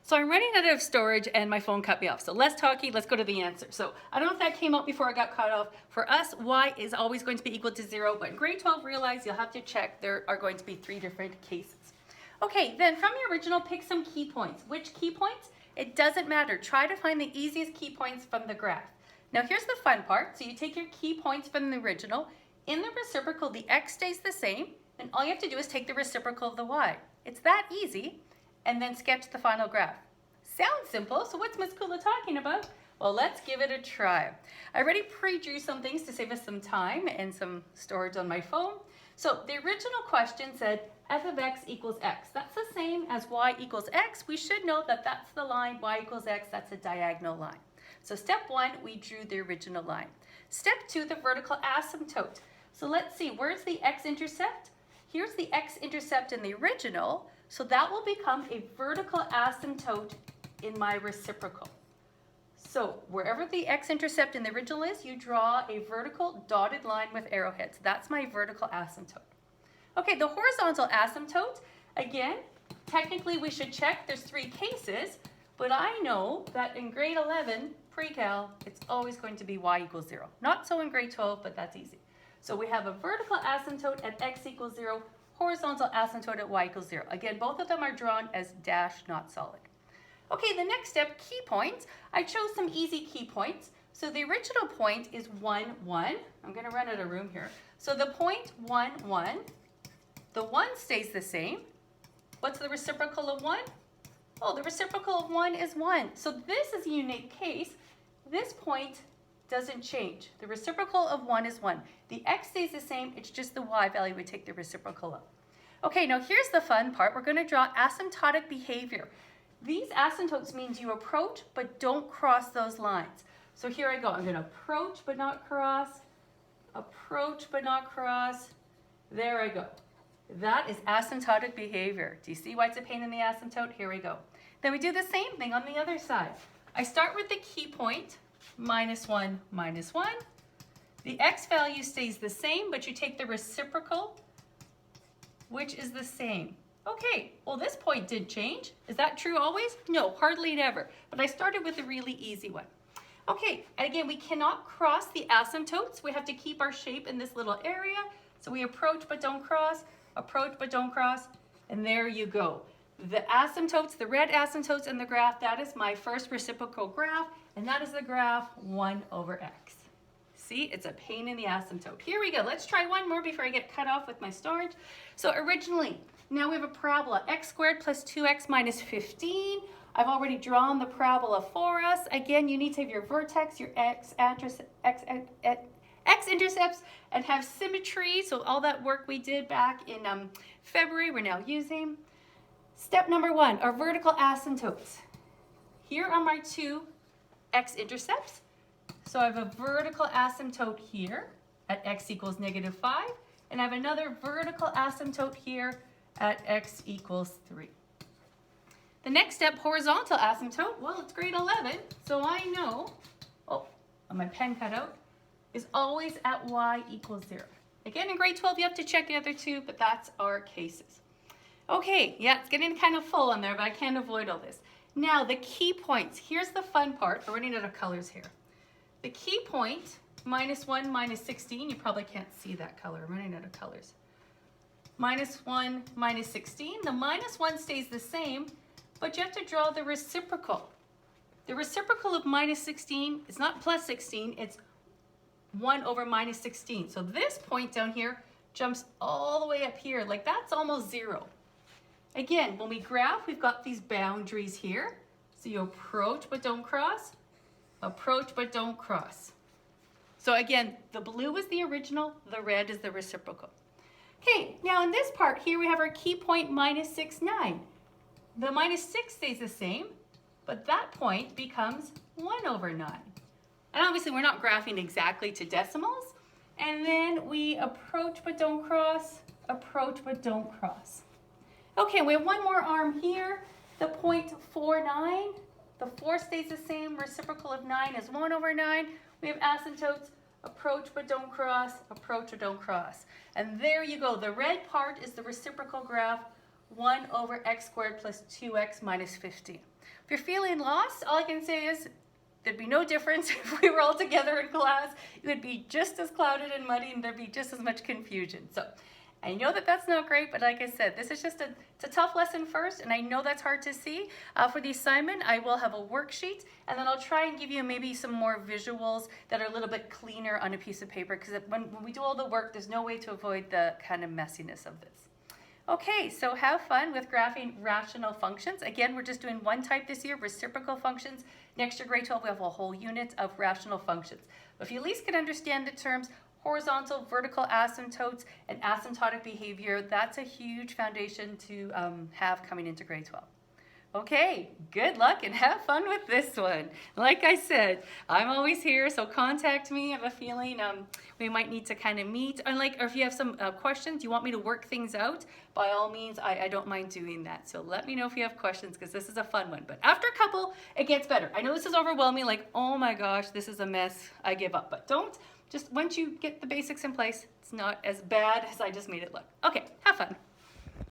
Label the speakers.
Speaker 1: So I'm running out of storage and my phone cut me off. So less talking, let's go to the answer. So I don't know if that came out before I got cut off. For us, y is always going to be equal to 0, but in grade 12, realize you'll have to check there are going to be 3 different cases. Okay, then from your original, pick some key points. Which key points? It doesn't matter. Try to find the easiest key points from the graph. Now here's the fun part. So you take your key points from the original. In the reciprocal, the x stays the same, and all you have to do is take the reciprocal of the y. It's that easy. And then sketch the final graph. Sounds simple, so what's Ms. Kula talking about? Well, let's give it a try. I already pre-drew some things to save us some time and some storage on my phone. So the original question said f of x equals x. That's the same as y equals x. We should know that that's the line y equals x, that's a diagonal line. So step 1, we drew the original line. Step 2, the vertical asymptote. So let's see, where's the x-intercept? Here's the x-intercept in the original. So that will become a vertical asymptote in my reciprocal. So wherever the x-intercept in the original is, you draw a vertical dotted line with arrowheads. That's my vertical asymptote. Okay, the horizontal asymptote, again, technically we should check there's 3 cases, but I know that in grade 11, pre-cal, it's always going to be y equals 0. Not so in grade 12, but that's easy. So we have a vertical asymptote at x equals 0, horizontal asymptote at y equals 0. Again, both of them are drawn as dashed, not solid. Okay, the next step, key points. I chose some easy key points. So the original point is 1, 1. I'm going to run out of room here. So the point 1, 1. The 1 stays the same. What's the reciprocal of 1? Oh, the reciprocal of 1 is 1. So this is a unique case. This point doesn't change. The reciprocal of 1 is 1. The x stays the same, it's just the y value we take the reciprocal of. Okay, now here's the fun part. We're going to draw asymptotic behavior. These asymptotes means you approach but don't cross those lines. So here I go. I'm going to approach but not cross, approach but not cross. There I go. That is asymptotic behavior. Do you see why it's a pain in the asymptote? Here we go. Then we do the same thing on the other side. I start with the key point, minus 1, minus 1. The x value stays the same, but you take the reciprocal, which is the same. Okay, well this point did change. Is that true always? No, hardly ever. But I started with a really easy one. Okay, and again, we cannot cross the asymptotes. We have to keep our shape in this little area. So we approach but don't cross, approach but don't cross, and there you go. The asymptotes, the red asymptotes in the graph, that is my first reciprocal graph, and that is the graph 1 over x. See, it's a pain in the asymptote. Here we go. Let's try one more before I get cut off with my storage. So originally, now we have a parabola, x squared plus 2x minus 15. I've already drawn the parabola for us. Again, you need to have your vertex, your x-intercepts, and have symmetry. So all that work we did back in February, we're now using. Step number 1, our vertical asymptotes. Here are my 2 x-intercepts. So I have a vertical asymptote here at x equals negative 5, and I have another vertical asymptote here at x equals 3. The next step, horizontal asymptote, well, it's grade 11, so I know, oh, my pen cut out, is always at y equals 0. Again, in grade 12, you have to check the other 2, but that's our cases. Okay, yeah, it's getting kind of full on there, but I can't avoid all this. Now, the key points. Here's the fun part. We're running out of colors here. The key point, minus 1, minus 16. You probably can't see that color. I'm running out of colors. Minus 1, minus 16. The minus 1 stays the same, but you have to draw the reciprocal. The reciprocal of minus 16 is not plus 16. It's 1 over minus 16. So this point down here jumps all the way up here. Like that's almost 0. Again, when we graph, we've got these boundaries here. So you approach but don't cross, approach but don't cross. So again, the blue is the original, the red is the reciprocal. Okay, now in this part here we have our key point minus 6, 9. The minus 6 stays the same, but that point becomes 1 over 9. And obviously we're not graphing exactly to decimals. And then we approach but don't cross, approach but don't cross. Okay, we have one more arm here, the point 4, 9. The 4 stays the same, reciprocal of 9 is 1 over 9. We have asymptotes, approach but don't cross, approach or don't cross. And there you go, the red part is the reciprocal graph, 1 over x squared plus 2x minus 15. If you're feeling lost, all I can say is there'd be no difference if we were all together in class. It would be just as clouded and muddy, and there'd be just as much confusion. So I know that that's not great, but like I said, this is just it's a tough lesson first, and I know that's hard to see. For the assignment, I will have a worksheet, and then I'll try and give you maybe some more visuals that are a little bit cleaner on a piece of paper, because when we do all the work, there's no way to avoid the kind of messiness of this. Okay, so have fun with graphing rational functions. Again, we're just doing one type this year, reciprocal functions. Next year, grade 12, we have a whole unit of rational functions. But if you at least can understand the terms horizontal, vertical asymptotes, and asymptotic behavior, that's a huge foundation to have coming into grade 12. Okay, good luck and have fun with this one. Like I said, I'm always here, so contact me. I have a feeling we might need to kind of meet. Or if you have some questions, you want me to work things out, by all means, I don't mind doing that. So let me know if you have questions, because this is a fun one. But after a couple, it gets better. I know this is overwhelming, like, oh my gosh, this is a mess, I give up. But don't, just once you get the basics in place, it's not as bad as I just made it look. Okay, have fun.